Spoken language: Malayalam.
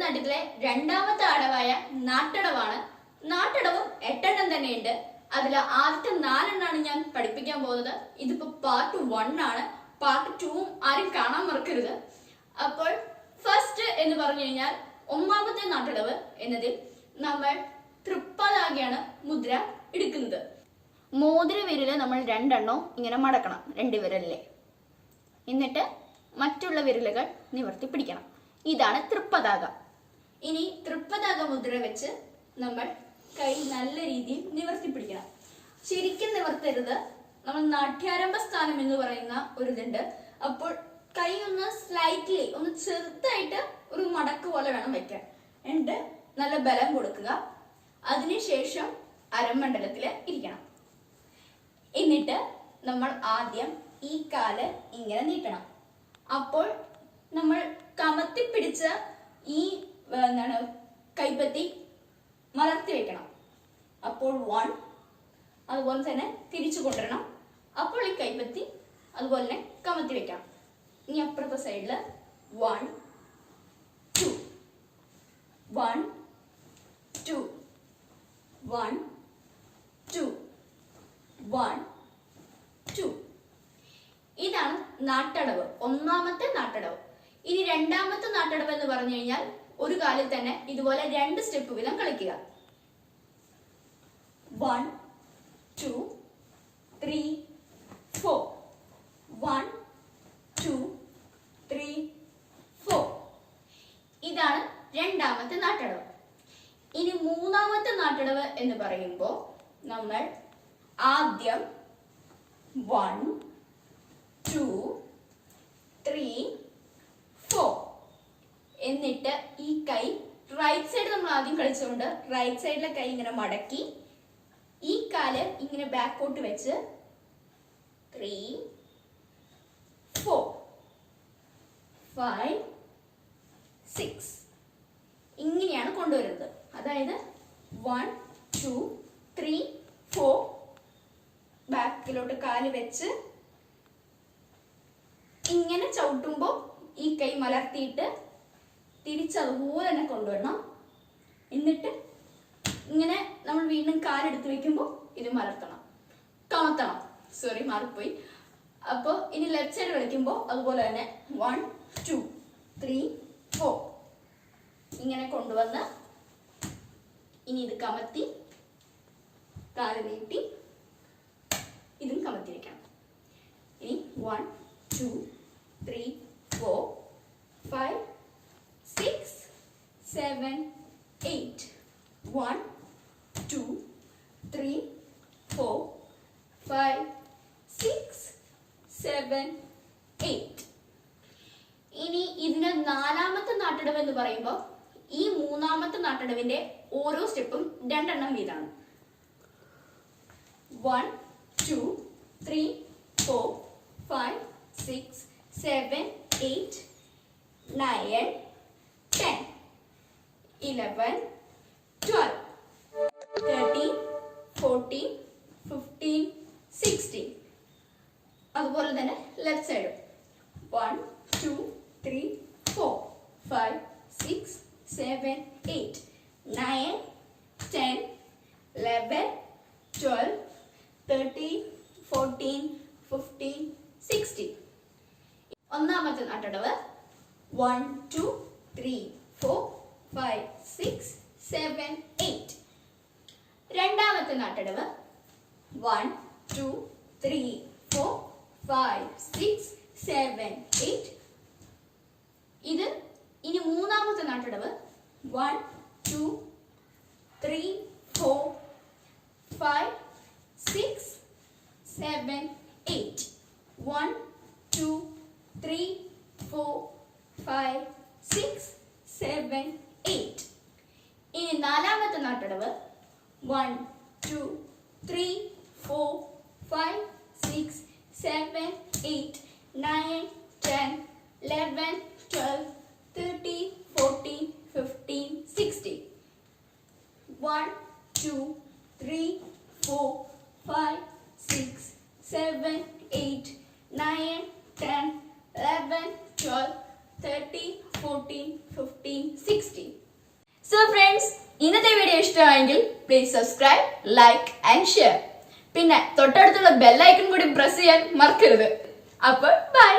ഭരതനാട്യത്തിലെ രണ്ടാമത്തെ അടവായ നാട്ടടവാണ്. നാട്ടടവും 8 എണ്ണം തന്നെയുണ്ട്. അതിൽ ആദ്യത്തെ 4 എണ്ണമാണ് ഞാൻ പഠിപ്പിക്കാൻ പോകുന്നത്. ഇതിപ്പോ പാർട്ട് 1 ആണ്. പാർട്ട് 2 ആരും കാണാൻ മറക്കരുത്. അപ്പോൾ ഫസ്റ്റ് എന്ന് പറഞ്ഞു കഴിഞ്ഞാൽ ഒന്നാമത്തെ നാട്ടടവ് എന്നതിൽ നമ്മൾ തൃപ്പതാകയാണ് മുദ്ര എടുക്കുന്നത്. മോതിര വിരല് നമ്മൾ 2 എണ്ണം ഇങ്ങനെ മടക്കണം, 2 വിരലിലെ. എന്നിട്ട് മറ്റുള്ള വിരലുകൾ നിവർത്തി പിടിക്കണം. ഇതാണ് തൃപ്പതാക. ഇനി തൃപ്പതാക മുദ്ര വെച്ച് നമ്മൾ കൈ നല്ല രീതിയിൽ നിവർത്തി പിടിക്കണം. ശരിക്കും നിവർത്തരുത്. നമ്മൾ നാട്യാരംഭ സ്ഥാനം എന്ന് പറയുന്ന ഒരു ഇതുണ്ട്. അപ്പോൾ കൈ ഒന്ന് സ്ലൈറ്റ്ലി ഒന്ന് ചെറുതായിട്ട് ഒരു മടക്ക് പോലെ വേണം വെക്കാൻ. എന്നിട്ട് നല്ല ബലം കൊടുക്കുക. അതിനുശേഷം അരമണ്ഡലത്തിൽ ഇരിക്കണം. എന്നിട്ട് നമ്മൾ ആദ്യം ഈ കാല് ഇങ്ങനെ നീട്ടണം. അപ്പോൾ നമ്മൾ കമത്തിപ്പിടിച്ച ഈ കൈപ്പത്തി മലർത്തി വെക്കണം. അപ്പോൾ 1, അതുപോലെ തന്നെ തിരിച്ചു കൊണ്ടുവരണം. അപ്പോൾ ഈ കൈപ്പത്തി അതുപോലെ തന്നെ കമത്തി വെക്കണം. ഇനി അപ്പുറത്തെ സൈഡില് 1 2 1 2 1 2 1 2. ഇതാണ് നാട്ടടവ്, ഒന്നാമത്തെ നാട്ടടവ്. ഇനി രണ്ടാമത്തെ നാട്ടടവ് എന്ന് പറഞ്ഞു കഴിഞ്ഞാൽ ഒരു കാലിൽ തന്നെ ഇതുപോലെ 2 സ്റ്റെപ്പ് വീതം കളിക്കുക. 1 2 3 4 1 2 3 4. ഇതാണ് രണ്ടാമത്തെ നാട്ടടവ്. ഇനി മൂന്നാമത്തെ നാട്ടടവ് എന്ന് പറയുമ്പോൾ നമ്മൾ ആദ്യം 1 2 3 4 എന്നിട്ട് ഈ കൈ റൈറ്റ് സൈഡ് നമ്മൾ ആദ്യം കളിച്ചുകൊണ്ട് റൈറ്റ് സൈഡിലെ കൈ ഇങ്ങനെ മടക്കി ഈ കാല് ഇങ്ങനെ ബാക്കോട്ട് വെച്ച് 3 4 5 6 ഇങ്ങനെയാണ് കൊണ്ടുവരുന്നത്. അതായത് 1 2 3 4 ബാക്കിലോട്ട് കാല് വെച്ച് ഇങ്ങനെ ചവിട്ടുമ്പോൾ ഈ കൈ മലർത്തിയിട്ട് തിരിച്ചതുപോലെ തന്നെ കൊണ്ടുവരണം. എന്നിട്ട് ഇങ്ങനെ നമ്മൾ വീണ്ടും കാലെടുത്ത് വെക്കുമ്പോൾ ഇത് കമത്തണം. സോറി, മാറിപ്പോയി. അപ്പോൾ ഇനി ലെഫ്റ്റ് സൈഡ് കളിക്കുമ്പോൾ അതുപോലെ തന്നെ 1 2 3 4 ഇങ്ങനെ കൊണ്ടുവന്ന് ഇനി ഇത് കമത്തി കാല് നീട്ടി ഇതും കമത്തി വെക്കണം. ഇനി 1 2 3 4 5 6 7 8 1 2 3 4 5 6 7 8. ഇനി ഇതിന് നാലാമത്തെ നാട്ടടവ് എന്ന് പറയുമ്പോൾ ഈ മൂന്നാമത്തെ നാട്ടടവിന്റെ ഓരോ സ്റ്റെപ്പും 2 എണ്ണം വീതമാണ്. 1 2 3 4 5 6 7 8 9 10 11 12 13 14 15 16. അതുപോലെ തന്നെ ലെഫ്റ്റ് സൈഡ് 1 2 3 4 5 6 7 8 9 10 11 12 13 14 15 16. ഒന്നാമത്തെ നാട്ടടവ് 1 2 3 4 5 6 7 8. രണ്ടാമത്തെ നാട്ടടവ് 1 2 3 4 5 6 7 8. ഇത് ഇനി മൂന്നാമത്തെ നാട്ടടവ് 1 2 3 4 5 6 7 8. 1 2 3 4 5 6 7 8. ഇനി നാലാമത്തെ നാട്ടടവ് 1 2 3 4 5 6 7 8 9 10 11 12 13 14 15 16. 1 2 3 4 5 6 7 8 9 10 11 12 13, 14, 15, 16. So friends, ഇന്നത്തെ വീഡിയോ ഇഷ്ടമായെങ്കിൽ please subscribe, like and share. പിന്നെ തൊട്ടടുത്തുള്ള ബെൽ ഐക്കൺ കൂടി പ്രസ് ചെയ്യാൻ മറക്കരുത്. അപ്പോൾ ബൈ.